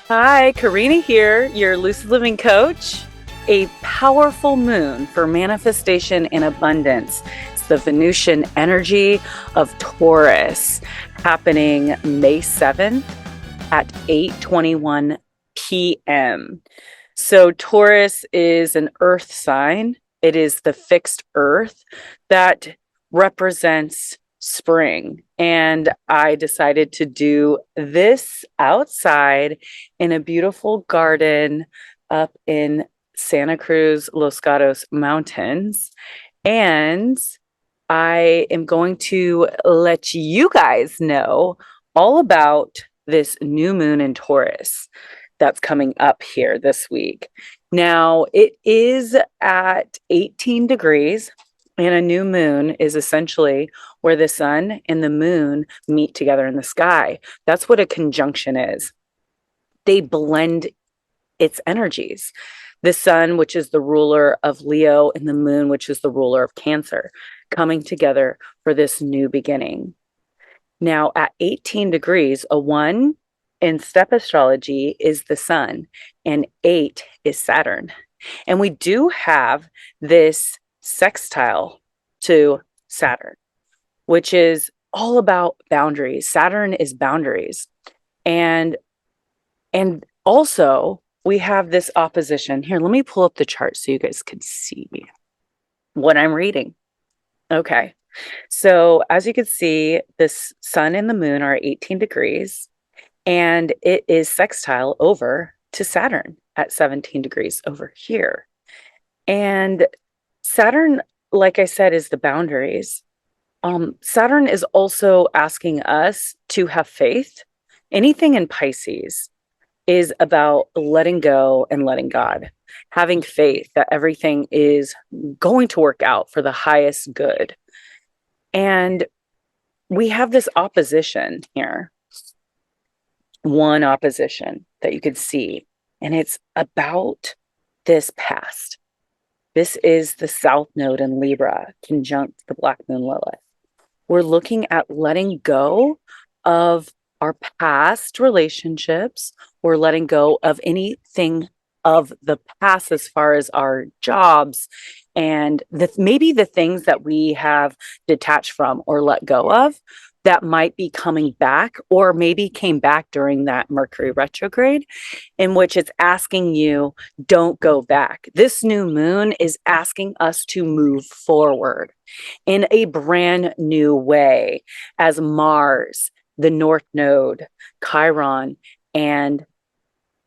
Hi, Karina here, your lucid living coach. A powerful moon for manifestation and abundance. It's the Venusian energy of Taurus happening May 7th at 8:21 p.m. So Taurus is an earth sign. It is the fixed earth that represents spring. And I decided to do this outside in a beautiful garden up in Santa Cruz, Los Gatos Mountains. And I am going to let you guys know all about this new moon in Taurus that's coming up here this week. Now, it is at 18 degrees, and a new moon is essentially where the sun and the moon meet together in the sky. That's what a conjunction is. They blend its energies. The sun, which is the ruler of Leo, and the moon, which is the ruler of Cancer, coming together for this new beginning. Now, at 18 degrees, a 1 in step astrology is the sun, and 8 is Saturn. And we do have this sextile to Saturn, which is all about boundaries. Saturn is boundaries. And also we have this opposition. Here, let me pull up the chart so you guys can see what I'm reading. Okay. So as you can see, this sun and the moon are 18 degrees, and it is sextile over to Saturn at 17 degrees over here. And Saturn, like I said, is the boundaries. Saturn is also asking us to have faith. Anything in Pisces is about letting go and letting God, having faith that everything is going to work out for the highest good. And we have this opposition here, one opposition that you could see, and it's about this past. This is the South Node in Libra, conjunct the Black Moon Lilith. We're looking at letting go of our past relationships. We're letting go of anything of the past as far as our jobs and maybe the things that we have detached from or let go of that might be coming back, or maybe came back during that Mercury retrograde, in which it's asking you, don't go back. This new moon is asking us to move forward in a brand new way, as Mars, the North Node, Chiron, and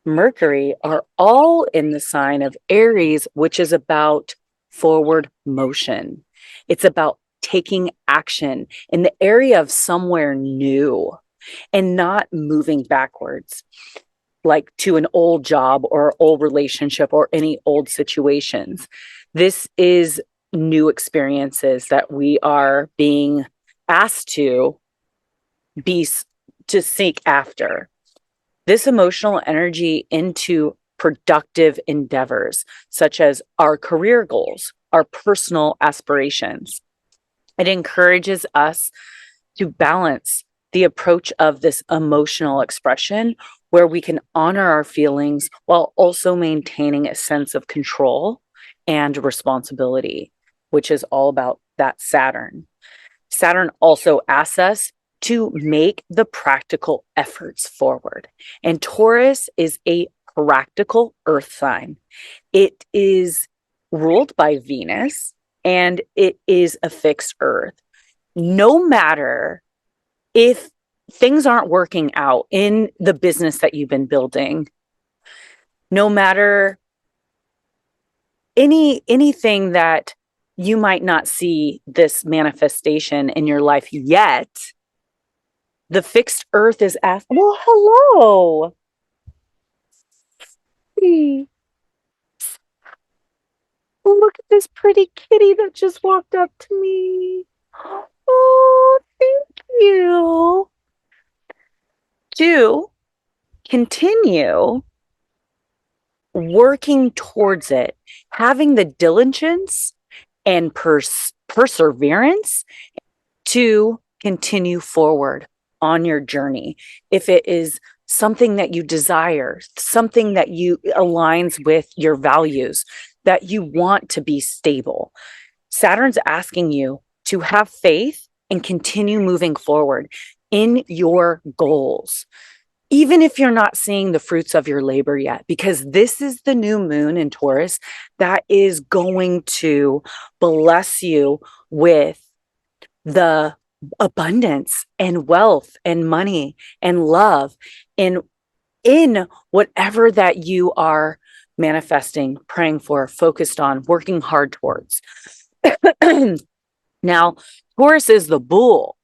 Mercury are all in the sign of Aries, which is about forward motion. It's about taking action in the area of somewhere new and not moving backwards, like to an old job or old relationship or any old situations. This is new experiences that we are being asked to seek after. This emotional energy into productive endeavors, such as our career goals, our personal aspirations. It encourages us to balance the approach of this emotional expression where we can honor our feelings while also maintaining a sense of control and responsibility, which is all about that Saturn. Saturn also asks us to make the practical efforts forward. And Taurus is a practical earth sign. It is ruled by Venus, and it is a fixed earth. No matter if things aren't working out in the business that you've been building, no matter anything that you might not see this manifestation in your life yet, the fixed earth is asking, well, hello. Hey. Look at this pretty kitty that just walked up to me. Oh, thank you. To continue working towards it, having the diligence and perseverance to continue forward on your journey. If it is something that you desire, something that you aligns with your values, that you want to be stable. Saturn's asking you to have faith and continue moving forward in your goals, even if you're not seeing the fruits of your labor yet, because this is the new moon in Taurus that is going to bless you with the abundance and wealth and money and love in whatever that you are manifesting, praying for, focused on, working hard towards. Now, Taurus is the bull,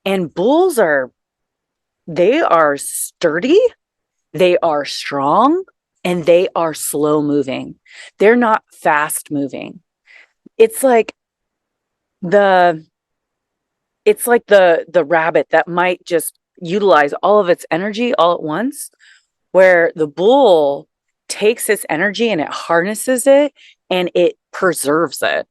and bulls they are sturdy, they are strong, and they are slow moving. They're not fast moving. It's like the rabbit that might just utilize all of its energy all at once, where the bull takes its energy and it harnesses it and it preserves it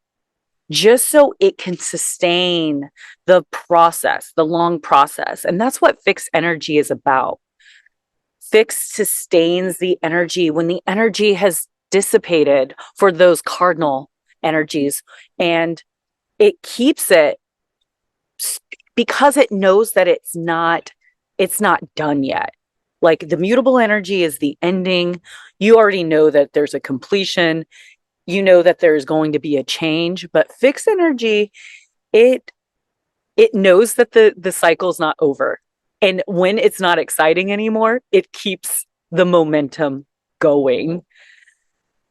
just so it can sustain the process, the long process. And that's what fixed energy is about. Fixed sustains the energy when the energy has dissipated for those cardinal energies, and it keeps it because it knows that it's not done yet. Like the mutable energy is the ending. You already know that there's a completion. You know that there's going to be a change, but fixed energy, it knows that the cycle's not over. And when it's not exciting anymore, it keeps the momentum going.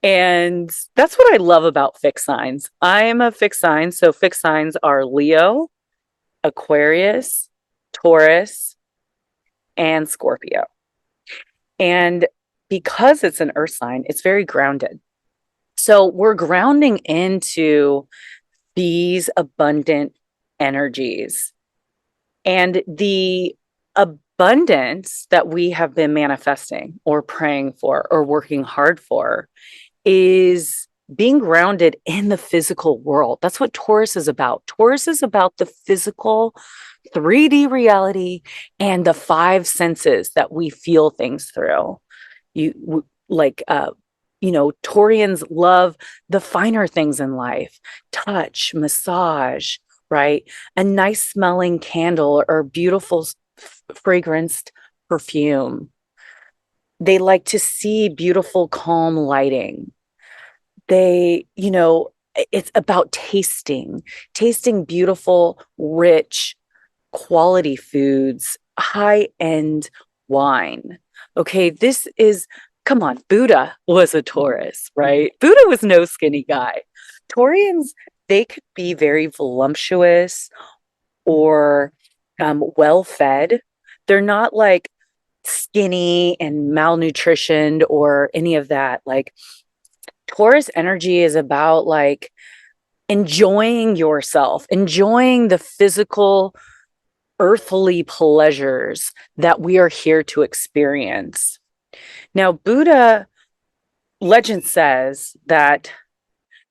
And that's what I love about fixed signs. I am a fixed sign. So fixed signs are Leo, Aquarius, Taurus, and Scorpio. And because it's an earth sign, it's very grounded. So we're grounding into these abundant energies. And the abundance that we have been manifesting or praying for or working hard for is being grounded in the physical world. That's what Taurus is about. Taurus is about the physical 3D reality and the five senses that we feel things through. Taurians love the finer things in life, touch, massage, right? A nice smelling candle or beautiful fragranced perfume. They like to see beautiful, calm lighting. It's about tasting beautiful, rich, quality foods, high-end wine. Okay, come on, Buddha was a Taurus, right? Buddha was no skinny guy. Taurians, they could be very voluptuous or well-fed. They're not like skinny and malnutritioned or any of that. Like Taurus energy is about like enjoying yourself, enjoying the physical, earthly pleasures that we are here to experience. Now, Buddha, legend says that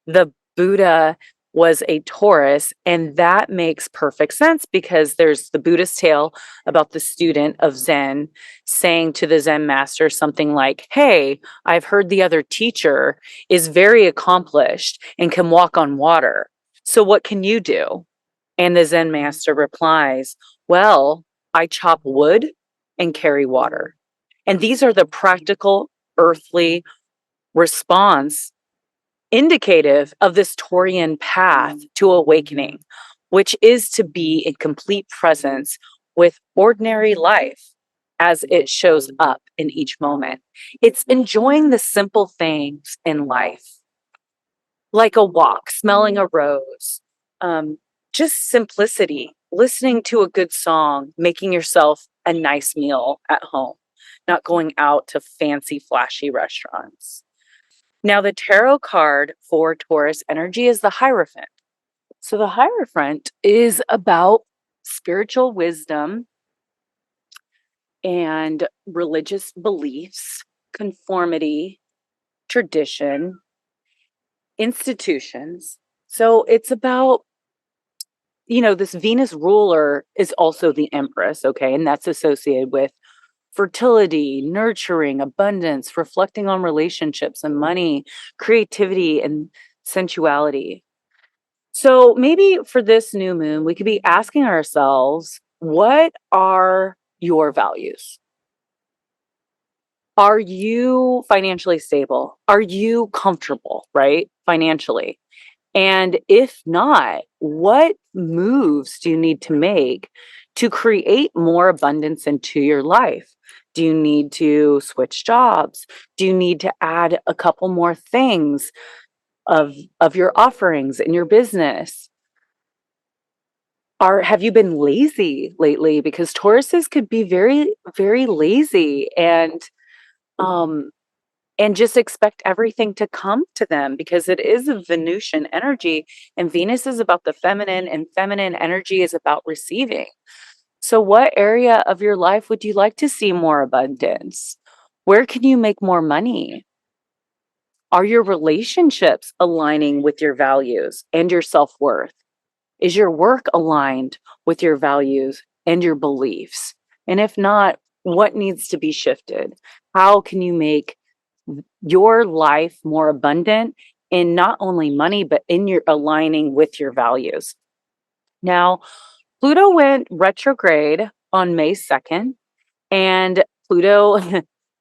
the Buddha was a Taurus, and that makes perfect sense because there's the Buddhist tale about the student of Zen saying to the Zen master something like, "Hey, I've heard the other teacher is very accomplished and can walk on water. So what can you do?" And the Zen master replies, "Well, I chop wood and carry water." And these are the practical earthly response indicative of this Taurian path to awakening, which is to be in complete presence with ordinary life as it shows up in each moment. It's enjoying the simple things in life, like a walk, smelling a rose, just simplicity, listening to a good song, making yourself a nice meal at home, not going out to fancy, flashy restaurants. Now, the tarot card for Taurus energy is the Hierophant. So the Hierophant is about spiritual wisdom and religious beliefs, conformity, tradition, institutions. So it's about, this Venus ruler is also the Empress, okay? And that's associated with fertility, nurturing, abundance, reflecting on relationships and money, creativity, and sensuality. So maybe for this new moon, we could be asking ourselves, what are your values? Are you financially stable? Are you comfortable, right? Financially? And if not, what moves do you need to make to create more abundance into your life? Do you need to switch jobs? Do you need to add a couple more things of your offerings in your business? Have you been lazy lately? Because Tauruses could be very, very lazy um and just expect everything to come to them, because it is a Venusian energy, and Venus is about the feminine, and feminine energy is about receiving. So what area of your life would you like to see more abundance? Where can you make more money? Are your relationships aligning with your values and your self-worth? Is your work aligned with your values and your beliefs? And if not, what needs to be shifted? How can you make your life more abundant in not only money, but in your aligning with your values? Now, Pluto went retrograde on May 2nd, and Pluto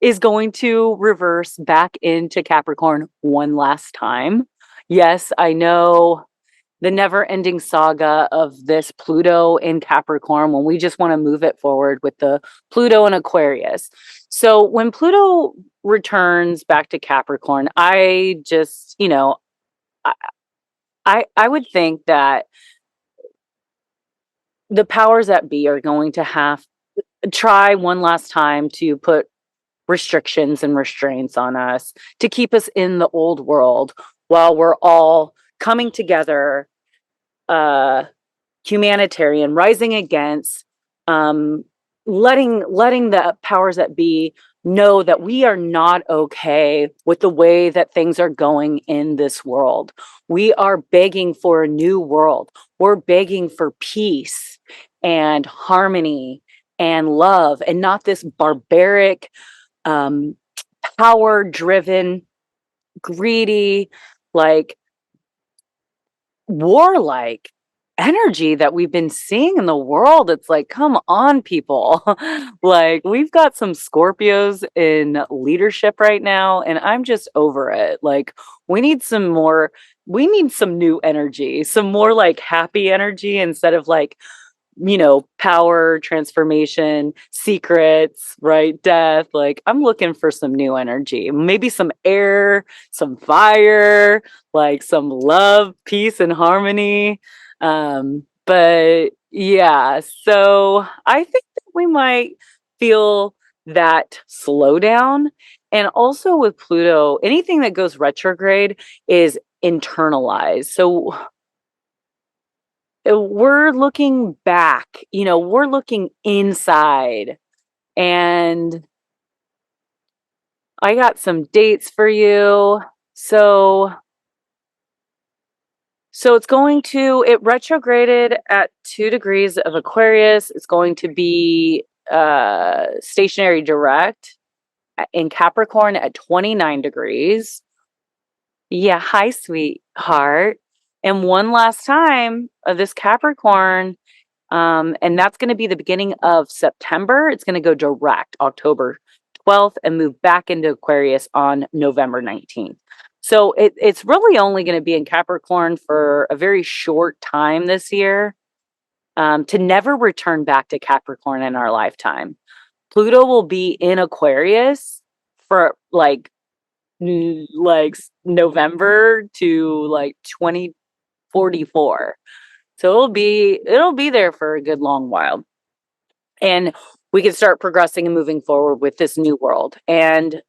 is going to reverse back into Capricorn one last time. Yes, I know, the never-ending saga of this Pluto in Capricorn, when we just want to move it forward with the Pluto in Aquarius. So when Pluto returns back to Capricorn, I just, I would think that the powers that be are going to have try one last time to put restrictions and restraints on us to keep us in the old world while we're all coming together, humanitarian, rising against, letting the powers that be know that we are not okay with the way that things are going in this world. We are begging for a new world. We're begging for peace and harmony and love, and not this barbaric, power driven, greedy, like warlike energy that we've been seeing in the world. It's like, come on, people. Like, we've got some Scorpios in leadership right now, and I'm just over it. Like, we need some new energy, some more like happy energy, instead of like, power, transformation, secrets, right? Death. Like, I'm looking for some new energy, maybe some air, some fire, like some love, peace, and harmony. But yeah, so I think that we might feel that slowdown. And also with Pluto, anything that goes retrograde is internalized. So we're looking back, we're looking inside. And I got some dates for you. So it retrograded at 2 degrees of Aquarius. It's going to be stationary direct in Capricorn at 29 degrees. Yeah, hi, sweetheart. And one last time of this Capricorn, and that's going to be the beginning of September. It's going to go direct October 12th and move back into Aquarius on November 19th. So it's really only going to be in Capricorn for a very short time this year, to never return back to Capricorn in our lifetime. Pluto will be in Aquarius for like November to like 2044. So it'll be there for a good long while. And we can start progressing and moving forward with this new world, and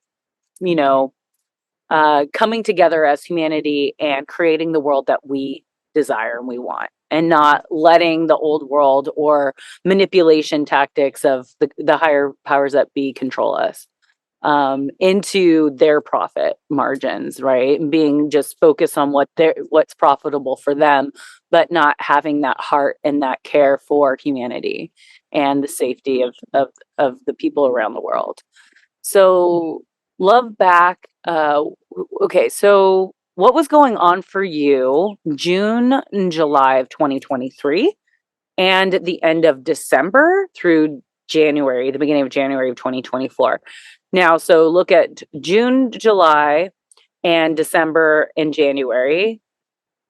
coming together as humanity and creating the world that we desire and we want, and not letting the old world or manipulation tactics of the higher powers that be control us. into their profit margins, right? And being just focused on what's profitable for them, but not having that heart and that care for humanity and the safety of the people around the world. So love back. Okay, so what was going on for you June and July of 2023 and the end of December through January, the beginning of January of 2024? Now, so look at June, July, and December and January,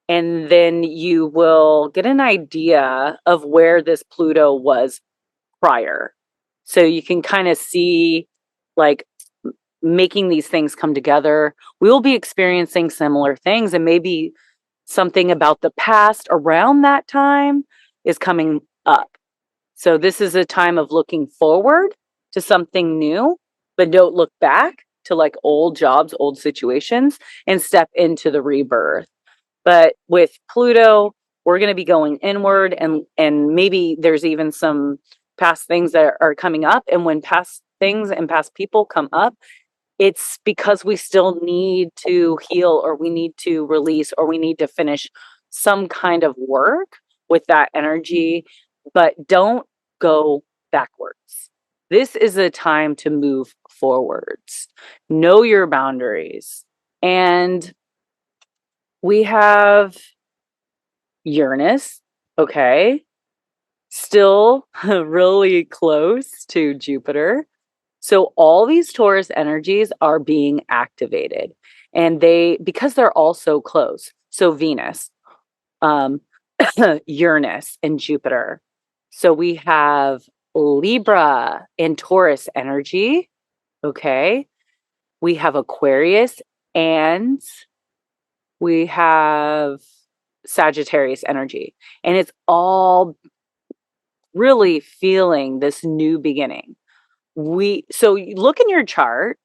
and then you will get an idea of where this Pluto was prior. So you can kind of see, like, making these things come together. We will be experiencing similar things, and maybe something about the past around that time is coming up. So this is a time of looking forward to something new, but don't look back to like old jobs, old situations, and step into the rebirth. But with Pluto, we're going to be going inward, and maybe there's even some past things that are coming up. And when past things and past people come up, it's because we still need to heal, or we need to release, or we need to finish some kind of work with that energy, but don't go backwards. This is a time to move forwards. Know your boundaries. And we have Uranus, okay, still really close to Jupiter. So all these Taurus energies are being activated, and because they're all so close. So Venus, Uranus, and Jupiter. So we have Libra and Taurus energy. Okay. We have Aquarius, and we have Sagittarius energy. And it's all really feeling this new beginning. So you look in your chart,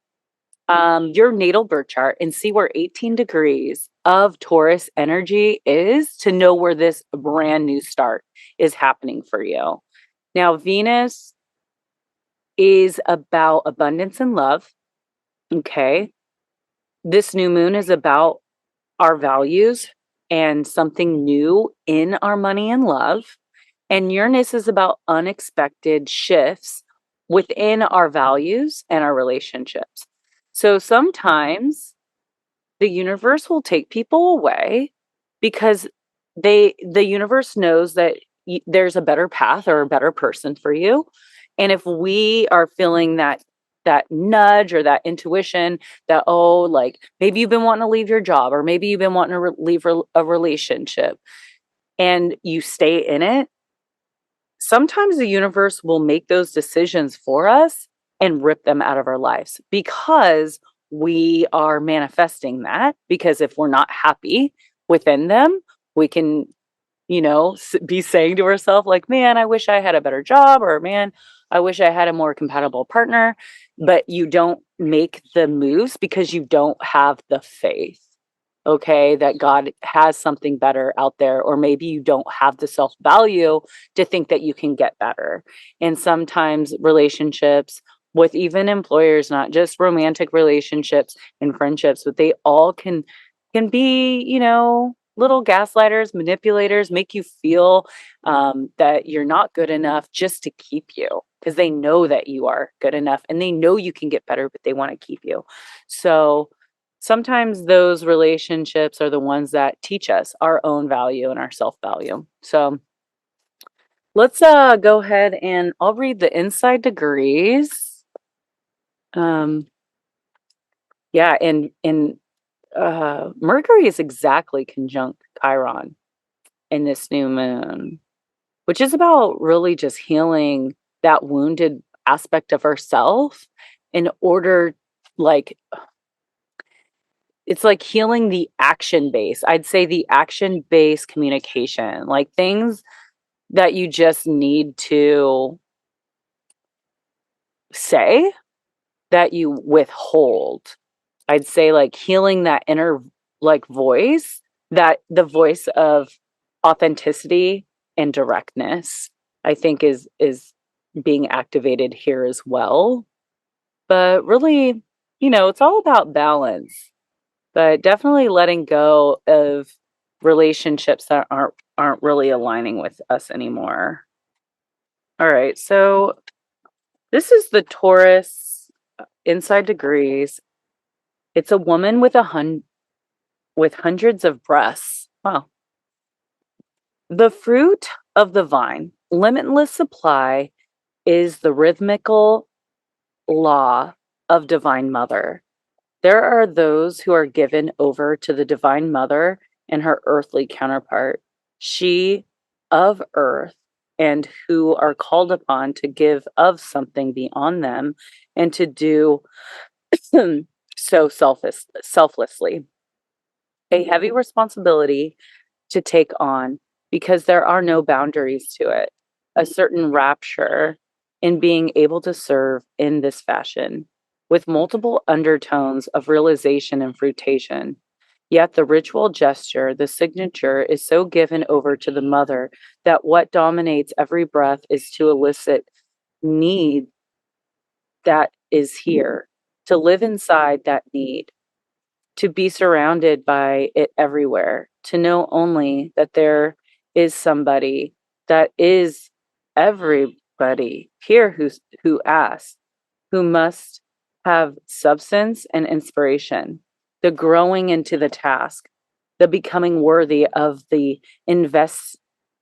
your natal birth chart, and see where 18 degrees of Taurus energy is, to know where this brand new start is happening for you. Now, Venus is about abundance and love. Okay. This new moon is about our values and something new in our money and love. And Uranus is about unexpected shifts within our values and our relationships. So sometimes the universe will take people away because the universe knows that there's a better path or a better person for you. And if we are feeling that nudge or that intuition that, oh, like maybe you've been wanting to leave your job, or maybe you've been wanting to leave a relationship, and you stay in it, sometimes the universe will make those decisions for us and rip them out of our lives, because we are manifesting that. Because if we're not happy within them, we can, be saying to ourselves like, man, I wish I had a better job, or man, I wish I had a more compatible partner. But you don't make the moves because you don't have the faith, okay, that God has something better out there. Or maybe you don't have the self-value to think that you can get better. And sometimes relationships with even employers, not just romantic relationships and friendships, but they all can be, little gaslighters, manipulators, make you feel that you're not good enough just to keep you, because they know that you are good enough and they know you can get better, but they want to keep you. So sometimes those relationships are the ones that teach us our own value and our self-value. So let's go ahead, and I'll read the inside degrees. Yeah, and Mercury is exactly conjunct Chiron in this new moon, which is about really just healing that wounded aspect of ourself, in order, like, it's like healing the action base. I'd say the action based communication, like things that you just need to say that you withhold. I'd say like healing that inner like voice, that the voice of authenticity and directness, I think is being activated here as well. But really, it's all about balance. But definitely letting go of relationships that aren't really aligning with us anymore. All right, so this is the Taurus inside degrees. It's a woman with with hundreds of breasts. Wow. The fruit of the vine, limitless supply, is the rhythmical law of Divine Mother. There are those who are given over to the Divine Mother and her earthly counterpart, she of earth, and who are called upon to give of something beyond them and to do so selflessly. A heavy responsibility to take on because there are no boundaries to it. A certain rapture in being able to serve in this fashion, with multiple undertones of realization and fruitation. Yet the ritual gesture, the signature, is so given over to the mother that what dominates every breath is to elicit need that is here, to live inside that need, to be surrounded by it everywhere, to know only that there is somebody that is everybody here who asks, who must have substance and inspiration, the growing into the task, the becoming worthy of the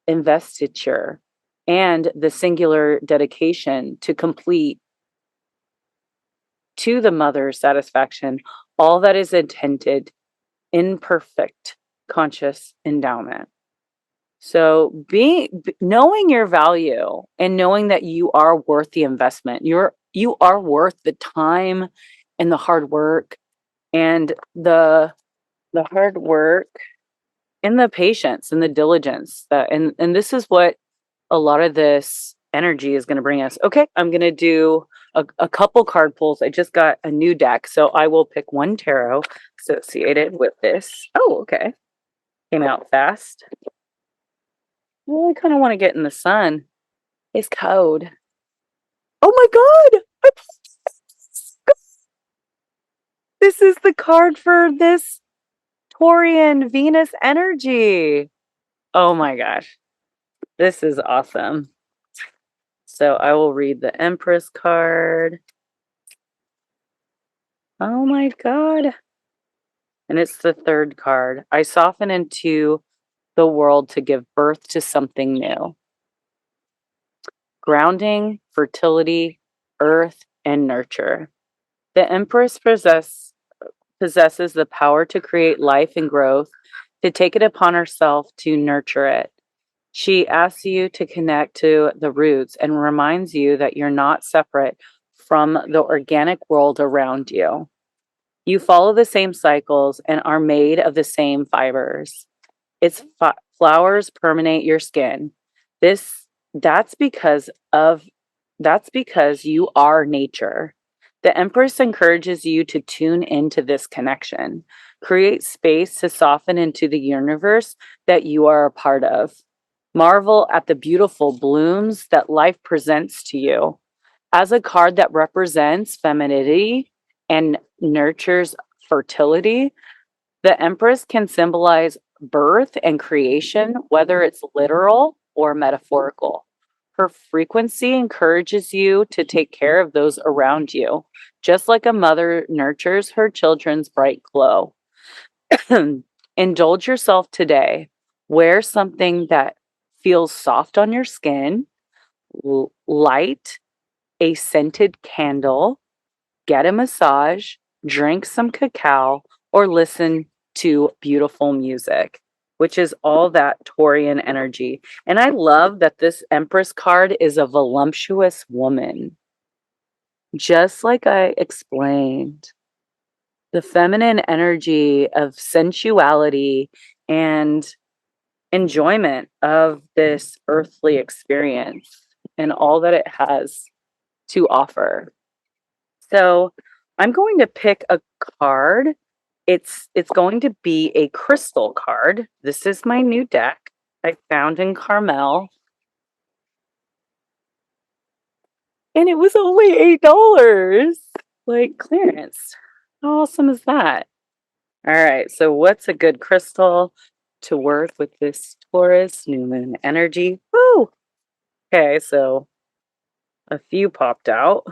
investiture, and the singular dedication to complete to the mother's satisfaction all that is intended in perfect conscious endowment. So knowing your value and knowing that you are worth the investment, you are worth the time and the hard work and the hard work and the patience and the diligence that and this is what a lot of this energy is going to bring us. Okay, I'm going to do a couple card pulls. I just got a new deck, so I will pick one tarot associated with this. Oh, okay. Came out fast. Well, I kind of want to get in the sun. It's cold. Oh my God! This is the card for this Taurian Venus energy. Oh my gosh. This is awesome. So I will read the Empress card. Oh my God. And it's the third card. I soften into the world to give birth to something new. Grounding, fertility, earth, and nurture. The Empress possesses the power to create life and growth, to take it upon herself to nurture it. She asks you to connect to the roots and reminds you that you're not separate from the organic world around you. You follow the same cycles and are made of the same fibers. Its flowers permeate your skin. This that's because of that's because you are nature. The Empress encourages you to tune into this connection. Create space to soften into the universe that you are a part of. Marvel at the beautiful blooms that life presents to you. As a card that represents femininity and nurtures fertility, the Empress can symbolize birth and creation, whether it's literal or metaphorical. Her frequency encourages you to take care of those around you, just like a mother nurtures her children's bright glow. Indulge yourself today. Wear something that feels soft on your skin, light a scented candle, get a massage, drink some cacao, or listen to beautiful music, which is all that Taurian energy. And I love that this Empress card is a voluptuous woman. Just like I explained, the feminine energy of sensuality and enjoyment of this earthly experience and all that it has to offer. So I'm going to pick a card. It's going to be a crystal card. This is my new deck I found in Carmel. And it was only $8. like clearance. How awesome is that? All right, so what's a good crystal to work with this Taurus new moon energy? Woo! Okay, so a few popped out.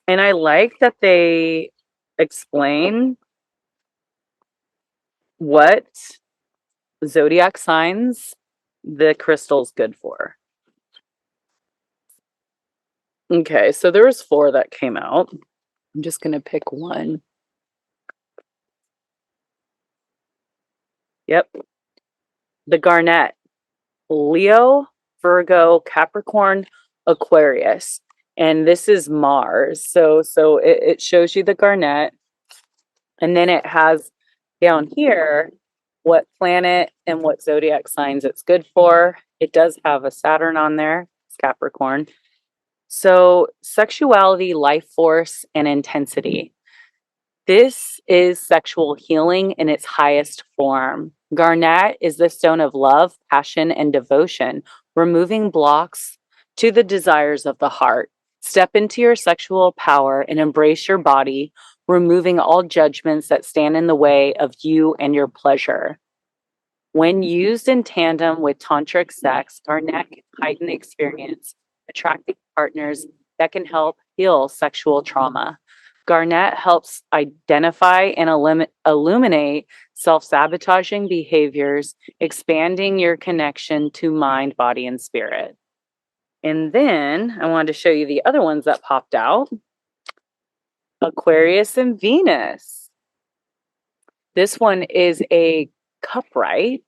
And I like that they explain what zodiac signs the crystal's good for. Okay, so there was 4 that came out. I'm just going to pick one. Yep. The garnet. Leo, Virgo, Capricorn, Aquarius. And this is Mars. So it shows you the garnet. And then it has down here what planet and what zodiac signs it's good for. It does have a Saturn on there. It's Capricorn. So sexuality, life force, and intensity. This is sexual healing in its highest form. Garnet is the stone of love, passion, and devotion, removing blocks to the desires of the heart. Step into your sexual power and embrace your body, removing all judgments that stand in the way of you and your pleasure. When used in tandem with tantric sex, Garnet can heighten the experience, attracting partners that can help heal sexual trauma. Garnet helps identify and illuminate self-sabotaging behaviors, expanding your connection to mind, body, and spirit. And then I wanted to show you the other ones that popped out. Aquarius and Venus. This one is a cupright,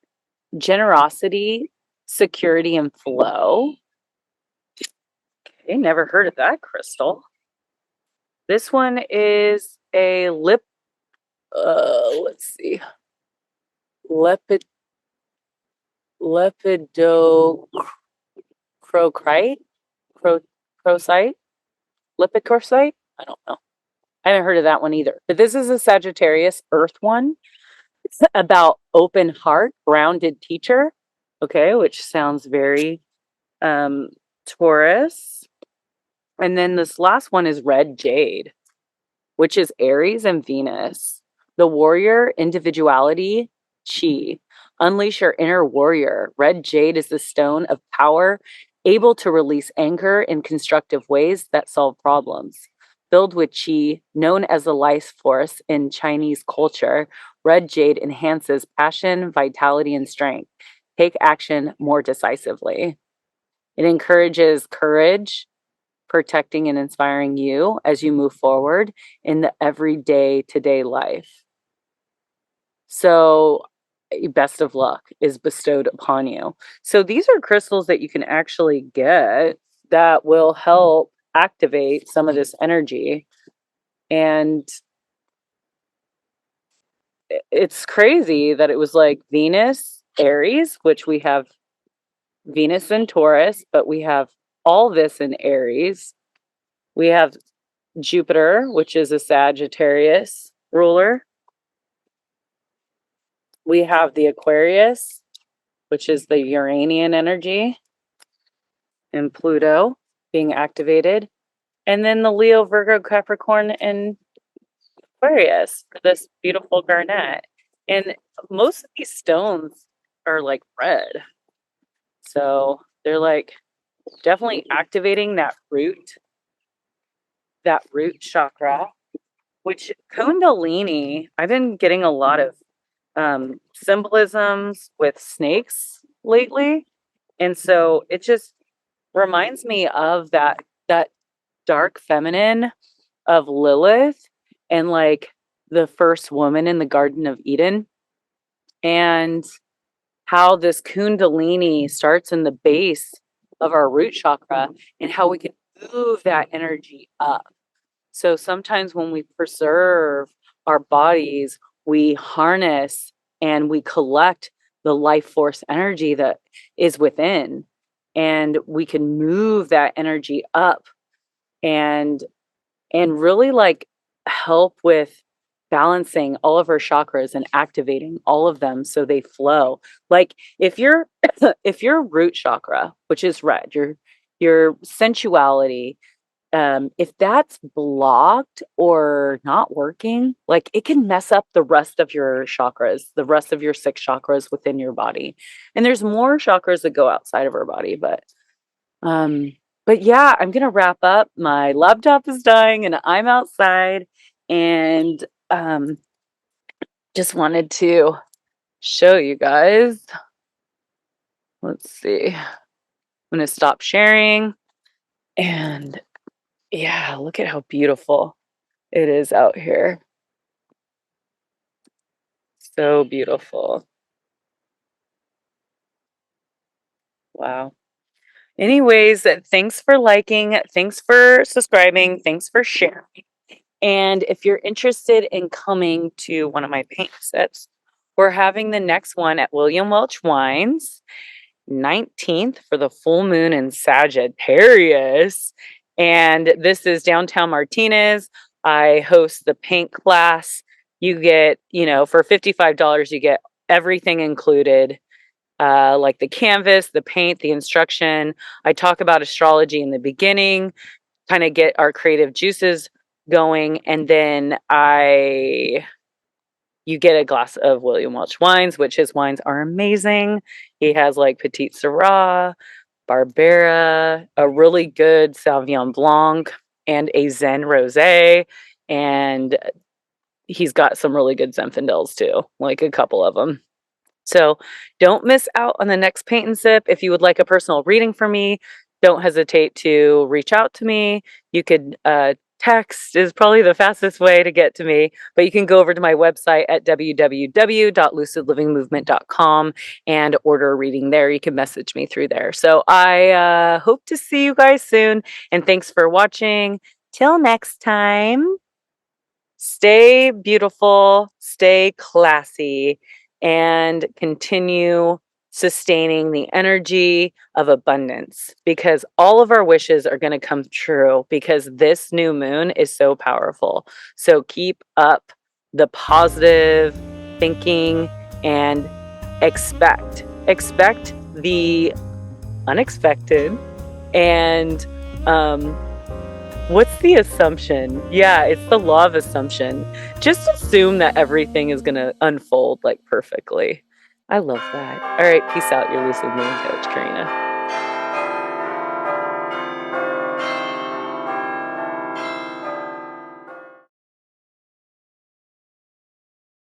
generosity, security, and flow. Okay, never heard of that crystal. This one is a let's see, lepidocrocite, lipidocrocite. I don't know. I haven't heard of that one either. But this is a Sagittarius Earth one. It's about open heart, grounded teacher. Okay, which sounds very Taurus. And then this last one is red jade, which is Aries and Venus. The warrior, individuality, chi. Unleash your inner warrior. Red jade is the stone of power, able to release anger in constructive ways that solve problems. Filled with chi, known as the life force in Chinese culture, red jade enhances passion, vitality, and strength. Take action more decisively. It encourages courage, protecting and inspiring you as you move forward in the everyday today life. So best of luck is bestowed upon you. So these are crystals that you can actually get that will help activate some of this energy. And it's crazy that it was like Venus, Aries, which we have Venus in Taurus, but we have all this in Aries. We have Jupiter, which is a Sagittarius ruler. We have the Aquarius, which is the Uranian energy, and Pluto being activated. And then the Leo, Virgo, Capricorn, and Aquarius for this beautiful garnet. And most of these stones are like red. So they're like definitely activating that root chakra, which Kundalini, I've been getting a lot of symbolisms with snakes lately. And so it just reminds me of that dark feminine of Lilith and like the first woman in the Garden of Eden, and how this Kundalini starts in the base of our root chakra and how we can move that energy up. So sometimes when we preserve our bodies, we harness and we collect the life force energy that is within, and we can move that energy up and really like help with balancing all of our chakras and activating all of them so they flow. Like if your if your root chakra, which is red, your sensuality, if that's blocked or not working, like it can mess up the rest of your chakras, the rest of your 6 chakras within your body. And there's more chakras that go outside of our body, but yeah, I'm gonna wrap up. My laptop is dying and I'm outside, and just wanted to show you guys. Let's see. I'm gonna stop sharing, and yeah, look at how beautiful it is out here. So beautiful. Wow. Anyways, thanks for liking, thanks for subscribing, thanks for sharing. And if you're interested in coming to one of my paint sets, we're having the next one at William Welch Wines, 19th for the full moon in Sagittarius. And this is downtown Martinez. I host the paint class. You get, for $55, you get everything included, like the canvas, the paint, the instruction. I talk about astrology in the beginning, kind of get our creative juices going, and then you get a glass of William Welch wines, which his wines are amazing. He has like Petite Syrah, Barbera, a really good Sauvignon Blanc, and a Zen Rosé, and he's got some really good Zinfandels too, like a couple of them. So don't miss out on the next Paint and Sip. If you would like a personal reading from me, don't hesitate to reach out to me. You could text is probably the fastest way to get to me, but you can go over to my website at www.lucidlivingmovement.com and order a reading there. You can message me through there. So I hope to see you guys soon, and thanks for watching. Till next time, stay beautiful, stay classy, and continue sustaining the energy of abundance, because all of our wishes are going to come true, because this new moon is so powerful. So keep up the positive thinking and expect the unexpected. And what's the assumption? Yeah, it's the law of assumption. Just assume that everything is going to unfold like perfectly. I love that. All right, peace out, your Lucid Moon Coach, Karina.